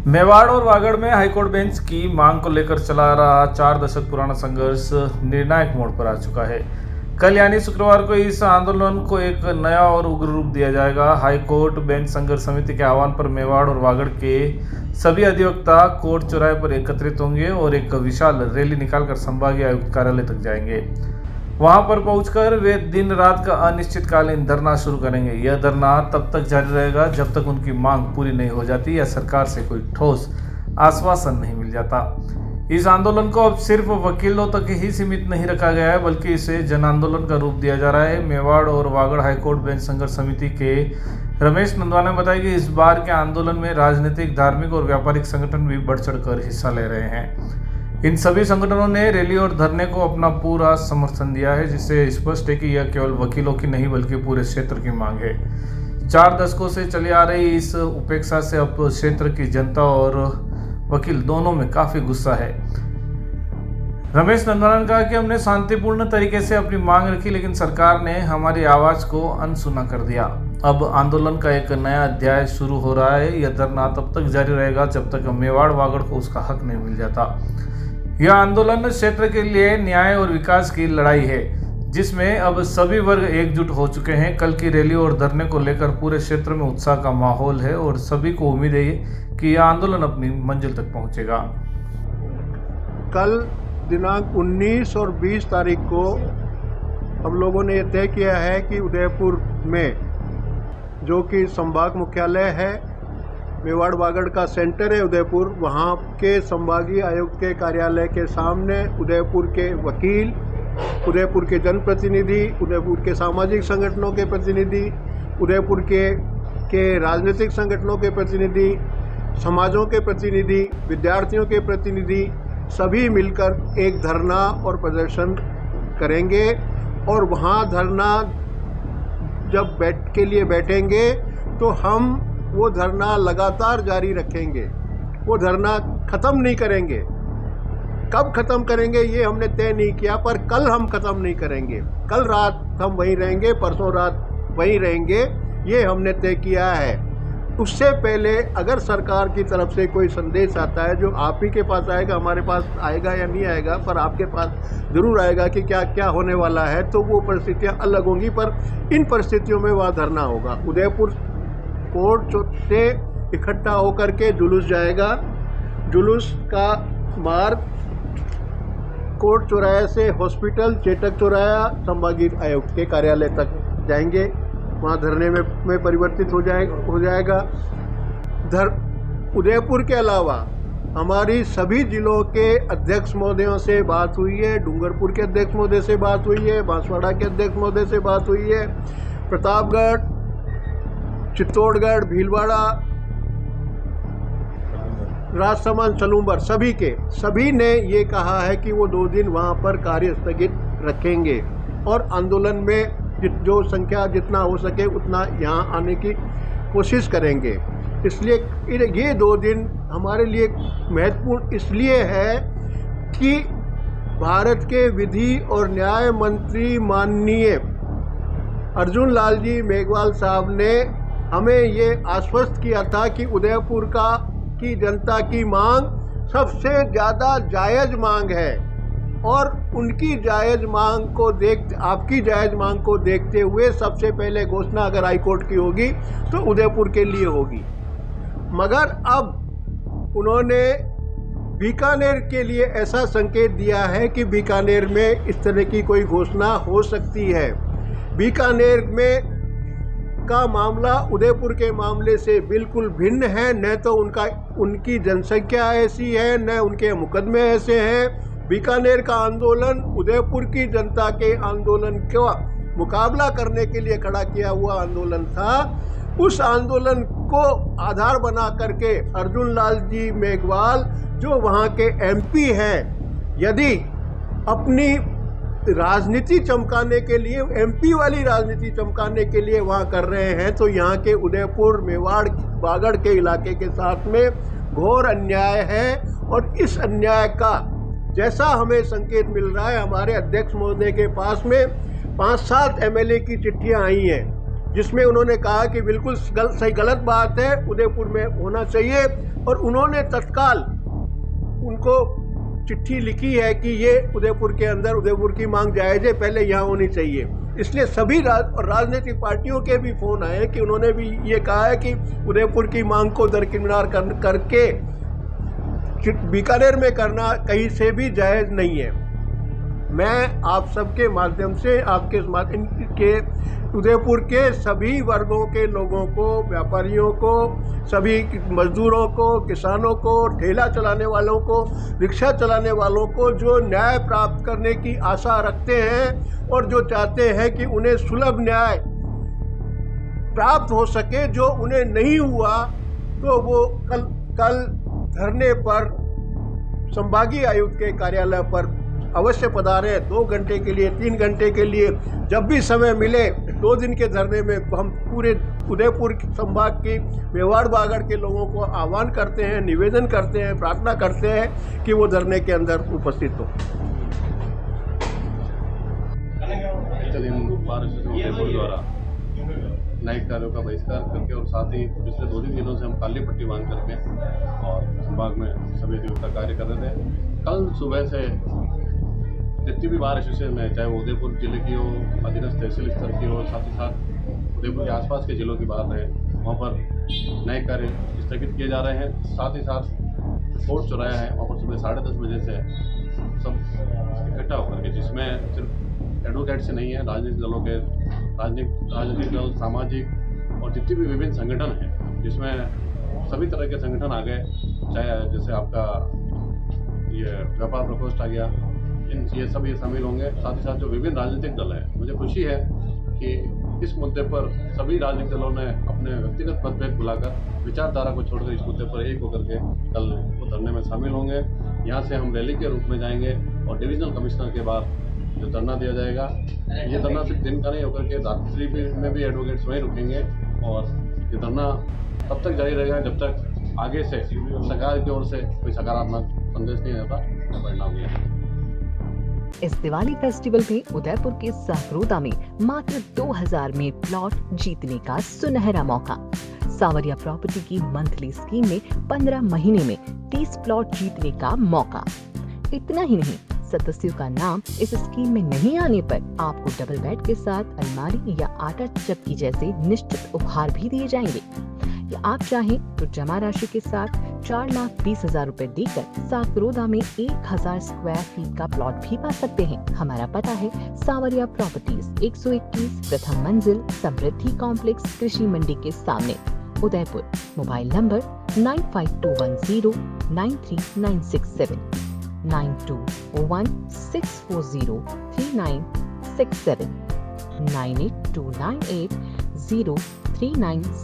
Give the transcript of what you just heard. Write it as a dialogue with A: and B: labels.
A: मेवाड़ और वागड़ में high court bench की मांग को लेकर चला रहा 4 दशक पुराना संघर्ष निर्णायक मोड़ पर आ चुका है। कल यानी शुक्रवार को इस आंदोलन को एक नया और उग्र रूप दिया जाएगा। हाईकोर्ट बेंच संघर्ष समिति के आह्वान पर मेवाड़ और वागड़ के सभी अधिवक्ता कोर्ट चौराहे पर एकत्रित होंगे और एक विशाल रैली निकालकर संभागीय आयुक्त कार्यालय तक जाएंगे। वहां पर पहुंचकर वे दिन रात का अनिश्चितकालीन धरना शुरू करेंगे। यह धरना तब तक जारी रहेगा जब तक उनकी मांग पूरी नहीं हो जाती या सरकार से कोई ठोस आश्वासन नहीं मिल जाता। इस आंदोलन को अब सिर्फ वकीलों तक ही सीमित नहीं रखा गया है, बल्कि इसे जन आंदोलन का रूप दिया जा रहा है। मेवाड़ और वागड़ हाईकोर्ट बेंच संघर्ष समिति के रमेश नंदवाने ने बताया कि इस बार के आंदोलन में राजनीतिक, धार्मिक और व्यापारिक संगठन भी बढ़ चढ़कर हिस्सा ले रहे हैं। इन सभी संगठनों ने रैली और धरने को अपना पूरा समर्थन दिया है, जिससे स्पष्ट है कि यह केवल वकीलों की नहीं बल्कि पूरे क्षेत्र की मांग है। 4 दशकों से चली आ रही इस उपेक्षा से अब क्षेत्र की जनता और वकील दोनों में काफी गुस्सा है। रमेश नंदवाने ने कहा कि हमने शांतिपूर्ण तरीके से अपनी मांग रखी, लेकिन सरकार ने हमारी आवाज को अनसुना कर दिया। अब आंदोलन का एक नया अध्याय शुरू हो रहा है। यह धरना तब तक जारी रहेगा जब तक मेवाड़ वागड़ को उसका हक नहीं मिल जाता। यह आंदोलन क्षेत्र के लिए न्याय और विकास की लड़ाई है, जिसमें अब सभी वर्ग एकजुट हो चुके हैं। कल की रैली और धरने को लेकर पूरे क्षेत्र में उत्साह का माहौल है और सभी को उम्मीद है कि यह आंदोलन अपनी मंजिल तक पहुंचेगा।
B: कल दिनांक 19 और 20 तारीख को हम लोगों ने यह तय किया है कि उदयपुर में, जो कि संभाग मुख्यालय है, मेवाड़ वागड़ का सेंटर है उदयपुर, वहाँ के संभागीय आयुक्त के कार्यालय के सामने उदयपुर के वकील, उदयपुर के जनप्रतिनिधि, उदयपुर के सामाजिक संगठनों के प्रतिनिधि, उदयपुर के राजनीतिक संगठनों के प्रतिनिधि, समाजों के प्रतिनिधि, विद्यार्थियों के प्रतिनिधि, सभी मिलकर एक धरना और प्रदर्शन करेंगे। और वहाँ धरना जब बैठेंगे तो हम वो धरना लगातार जारी रखेंगे। वो धरना ख़त्म नहीं करेंगे। कब ख़त्म करेंगे ये हमने तय नहीं किया, पर कल हम ख़त्म नहीं करेंगे। कल रात हम वहीं रहेंगे, परसों रात वहीं रहेंगे, ये हमने तय किया है। उससे पहले अगर सरकार की तरफ से कोई संदेश आता है, जो आप ही के पास आएगा, हमारे पास आएगा या नहीं आएगा, पर आपके पास ज़रूर आएगा कि क्या क्या होने वाला है, तो वो परिस्थितियाँ अलग होंगी। पर इन परिस्थितियों में वहाँ धरना होगा। उदयपुर कोर्ट से इकट्ठा होकर के जुलूस जाएगा। जुलूस का मार्ग कोर्ट चौराहे से हॉस्पिटल, चेटक चौराहा, संभागीय आयुक्त के कार्यालय तक जाएंगे। वहाँ धरने में परिवर्तित हो जाएगा। उदयपुर के अलावा हमारी सभी जिलों के अध्यक्ष महोदयों से बात हुई है। डूंगरपुर के अध्यक्ष महोदय से बात हुई है, बांसवाड़ा के अध्यक्ष महोदय से बात हुई है, प्रतापगढ़, चित्तौड़गढ़, भीलवाड़ा, राजसमंद, सलूम्बर, सभी ने ये कहा है कि वो 2 दिन वहाँ पर कार्य स्थगित रखेंगे और आंदोलन में जो संख्या जितना हो सके उतना यहाँ आने की कोशिश करेंगे। इसलिए ये 2 दिन हमारे लिए महत्वपूर्ण इसलिए है कि भारत के विधि और न्याय मंत्री माननीय अर्जुन लाल जी मेघवाल साहब ने हमें ये आश्वस्त किया था कि उदयपुर की जनता की मांग सबसे ज़्यादा जायज़ मांग है और उनकी जायज़ मांग को आपकी जायज़ मांग को देखते हुए सबसे पहले घोषणा अगर हाईकोर्ट की होगी तो उदयपुर के लिए होगी। मगर अब उन्होंने बीकानेर के लिए ऐसा संकेत दिया है कि बीकानेर में इस तरह की कोई घोषणा हो सकती है। बीकानेर में का मामला उदयपुर के मामले से बिल्कुल भिन्न है। न तो उनकी जनसंख्या ऐसी है, न उनके मुकदमे ऐसे हैं। बीकानेर का आंदोलन उदयपुर की जनता के आंदोलन का मुकाबला करने के लिए खड़ा किया हुआ आंदोलन था। उस आंदोलन को आधार बना करके अर्जुन लाल जी मेघवाल, जो वहाँ के एमपी हैं, यदि अपनी राजनीति चमकाने के लिए, एमपी वाली राजनीति चमकाने के लिए वहाँ कर रहे हैं, तो यहाँ के उदयपुर, मेवाड़, वागड़ के इलाके के साथ में घोर अन्याय है। और इस अन्याय का जैसा हमें संकेत मिल रहा है, हमारे अध्यक्ष महोदय के पास में 5-7 एमएलए की चिट्ठियाँ आई हैं जिसमें उन्होंने कहा कि बिल्कुल सही गलत बात है, उदयपुर में होना चाहिए। और उन्होंने तत्काल उनको चिट्ठी लिखी है कि ये उदयपुर के अंदर उदयपुर की मांग जायज़ है, पहले यहाँ होनी चाहिए। इसलिए सभी राजनीतिक पार्टियों के भी फ़ोन आए कि उन्होंने भी ये कहा है कि उदयपुर की मांग को दरकिनार करके बीकानेर में करना कहीं से भी जायज़ नहीं है। मैं आप सबके माध्यम से आपके माध्यम के उदयपुर के सभी वर्गों के लोगों को, व्यापारियों को, सभी मजदूरों को, किसानों को, ठेला चलाने वालों को, रिक्शा चलाने वालों को जो न्याय प्राप्त करने की आशा रखते हैं और जो चाहते हैं कि उन्हें सुलभ न्याय प्राप्त हो सके, जो उन्हें नहीं हुआ, तो वो कल धरने पर संभागीय आयुक्त के कार्यालय पर अवश्य पधारें। 2 घंटे के लिए, 3 घंटे के लिए, जब भी समय मिले 2 दिन के धरने में हम पूरे उदयपुर संभाग के मेवाड़ बागड़ के लोगों को आह्वान करते हैं, निवेदन करते हैं, प्रार्थना करते हैं कि वो धरने के अंदर उपस्थित हो।
C: उदयपुर द्वारा नाइट कार्यों का बहिष्कार करके और साथ ही पिछले 2 दिनों से हम काली पट्टी बांध करके और संभाग में सभी का कार्य कर रहे थे। कल सुबह से जितनी भी बार एसोसिएशन है, चाहे वो उदयपुर जिले की हो, अधीनस्थ तहसील स्तर की हो, साथ ही साथ उदयपुर के आसपास के जिलों की बात है, वहाँ पर नए कार्य स्थगित किए जा रहे हैं। साथ ही साथ कोर्ट चौराया है, वहाँ पर सुबह 10:30 बजे से सब इकट्ठा होकर के, जिसमें सिर्फ एडवोकेट से नहीं है, राजनीतिक दलों के राजनीतिक दल, सामाजिक और जितने भी विभिन्न संगठन हैं, जिसमें सभी तरह के संगठन आ गए, चाहे जैसे आपका ये व्यापार प्रकोष्ठ आ गया, ये सब ये शामिल होंगे। साथ ही साथ जो विभिन्न राजनीतिक दल हैं, मुझे खुशी है कि इस मुद्दे पर सभी राजनीतिक दलों ने अपने व्यक्तिगत मतभेद बुलाकर विचारधारा को छोड़कर इस मुद्दे पर एक होकर के कल वो धरने में शामिल होंगे। यहाँ से हम रैली के रूप में जाएंगे और डिविजनल कमिश्नर के बाद जो धरना दिया जाएगा, ये धरना सिर्फ दिन का नहीं होकर के रात्रि में भी एडवोकेट्स वहीं रुकेंगे और ये धरना तब तक जारी रहेगा जब तक आगे से सरकार की ओर से कोई सकारात्मक संदेश नहीं आता या परिणाम नहीं आता।
D: इस दिवाली फेस्टिवल में उदयपुर के सहरोदा में मात्र 2000 में प्लॉट जीतने का सुनहरा मौका। सावरिया प्रॉपर्टी की मंथली स्कीम में 15 महीने में 30 प्लॉट जीतने का मौका। इतना ही नहीं, सदस्यों का नाम इस स्कीम में नहीं आने पर आपको डबल बेड के साथ अलमारी या आटा चक्की जैसे निश्चित उपहार भी दिए जाएंगे। या आप चाहें तो जमा राशि के साथ 4,20,000 रुपए देकर साकरोदा में 1000 स्क्वायर फीट का प्लॉट भी पा सकते हैं। हमारा पता है सावरिया प्रॉपर्टीज, 121 प्रथम मंजिल, समृद्धि कॉम्प्लेक्स, कृषि मंडी के सामने, उदयपुर। Mobile number 9521093967, 9216403967, 9829803967।